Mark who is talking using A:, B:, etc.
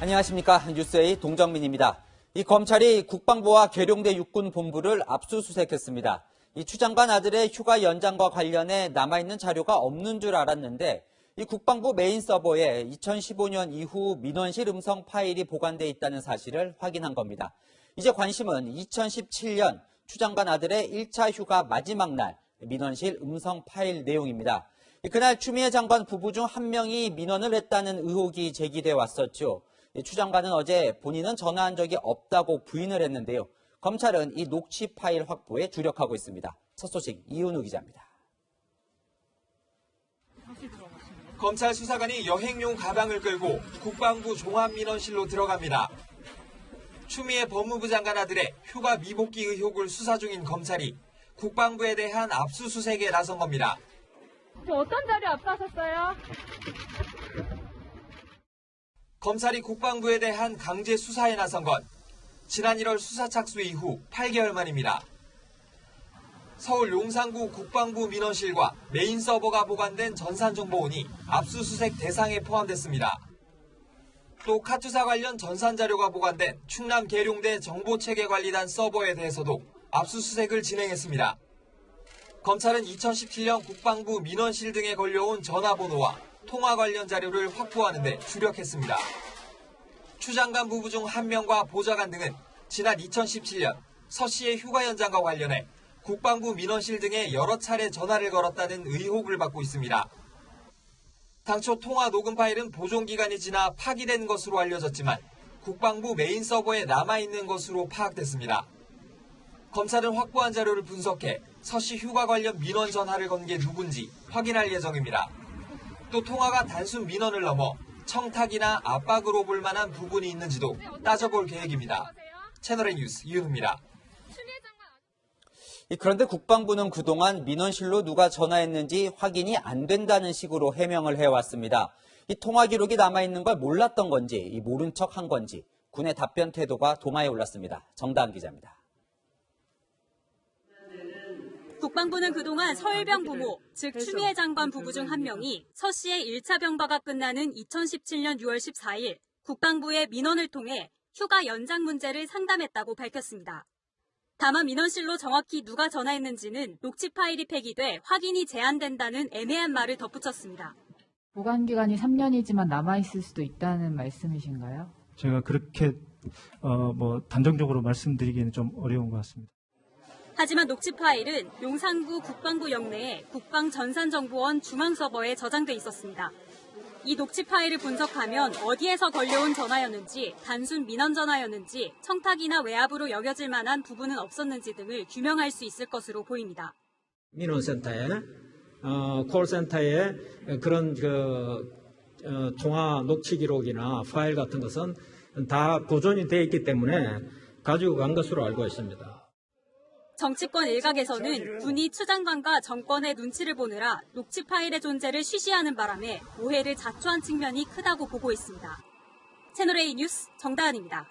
A: 안녕하십니까. 뉴스A 동정민입니다. 이 검찰이 국방부와 계룡대 육군본부를 압수수색했습니다. 이 추 장관 아들의 휴가 연장과 관련해 남아있는 자료가 없는 줄 알았는데 이 국방부 메인 서버에 2015년 이후 민원실 음성 파일이 보관돼 있다는 사실을 확인한 겁니다. 이제 관심은 2017년 추 장관 아들의 1차 휴가 마지막 날 민원실 음성 파일 내용입니다. 그날 추미애 장관 부부 중 한 명이 민원을 했다는 의혹이 제기돼 왔었죠. 추 장관은 어제 본인은 전화한 적이 없다고 부인을 했는데요. 검찰은 이 녹취 파일 확보에 주력하고 있습니다. 첫 소식 이은우 기자입니다.
B: 검찰 수사관이 여행용 가방을 끌고 국방부 종합민원실로 들어갑니다. 추미애 법무부 장관 아들의 휴가 미복귀 의혹을 수사 중인 검찰이 국방부에 대한 압수수색에 나선 겁니다.
C: 어떤 자료 압수하셨어요?
B: 검찰이 국방부에 대한 강제 수사에 나선 건 지난 1월 수사 착수 이후 8개월 만입니다. 서울 용산구 국방부 민원실과 메인 서버가 보관된 전산정보원이 압수수색 대상에 포함됐습니다. 또 카투사 관련 전산 자료가 보관된 충남 계룡대 정보체계관리단 서버에 대해서도 압수수색을 진행했습니다. 검찰은 2017년 국방부 민원실 등에 걸려온 전화번호와 통화 관련 자료를 확보하는 데 주력했습니다. 추 장관 부부 중 한 명과 보좌관 등은 지난 2017년 서 씨의 휴가 연장과 관련해 국방부 민원실 등에 여러 차례 전화를 걸었다는 의혹을 받고 있습니다. 당초 통화 녹음 파일은 보존 기간이 지나 파기된 것으로 알려졌지만 국방부 메인 서버에 남아있는 것으로 파악됐습니다. 검찰은 확보한 자료를 분석해 서 씨 휴가 관련 민원 전화를 건 게 누군지 확인할 예정입니다. 또 통화가 단순 민원을 넘어 청탁이나 압박으로 볼 만한 부분이 있는지도 따져볼 계획입니다. 채널A 뉴스 이은우입니다.
A: 그런데 국방부는 그동안 민원실로 누가 전화했는지 확인이 안 된다는 식으로 해명을 해왔습니다. 이 통화 기록이 남아있는 걸 몰랐던 건지 모른 척 한 건지 군의 답변 태도가 도마에 올랐습니다. 정다은 기자입니다.
D: 국방부는 그동안 서일병 부모, 즉 추미애 장관 부부 중 한 명이 서 씨의 1차 병가가 끝나는 2017년 6월 14일 국방부의 민원을 통해 휴가 연장 문제를 상담했다고 밝혔습니다. 다만 민원실로 정확히 누가 전화했는지는 녹취 파일이 폐기돼 확인이 제한된다는 애매한 말을 덧붙였습니다.
E: 보관 기간이 3년이지만 남아있을 수도 있다는 말씀이신가요?
F: 제가 그렇게 단정적으로 말씀드리기는 좀 어려운 것 같습니다.
D: 하지만 녹취 파일은 용산구 국방부 영내의 국방전산정보원 중앙서버에 저장돼 있었습니다. 이 녹취 파일을 분석하면 어디에서 걸려온 전화였는지, 단순 민원 전화였는지, 청탁이나 외압으로 여겨질 만한 부분은 없었는지 등을 규명할 수 있을 것으로 보입니다.
G: 민원센터에, 콜센터에 그런 통화 녹취 기록이나 파일 같은 것은 다 보존이 되어 있기 때문에 가지고 간 것으로 알고 있습니다.
D: 정치권 일각에서는 군이 추 장관과 정권의 눈치를 보느라 녹취 파일의 존재를 쉬쉬하는 바람에 오해를 자초한 측면이 크다고 보고 있습니다. 채널A 뉴스 정다은입니다.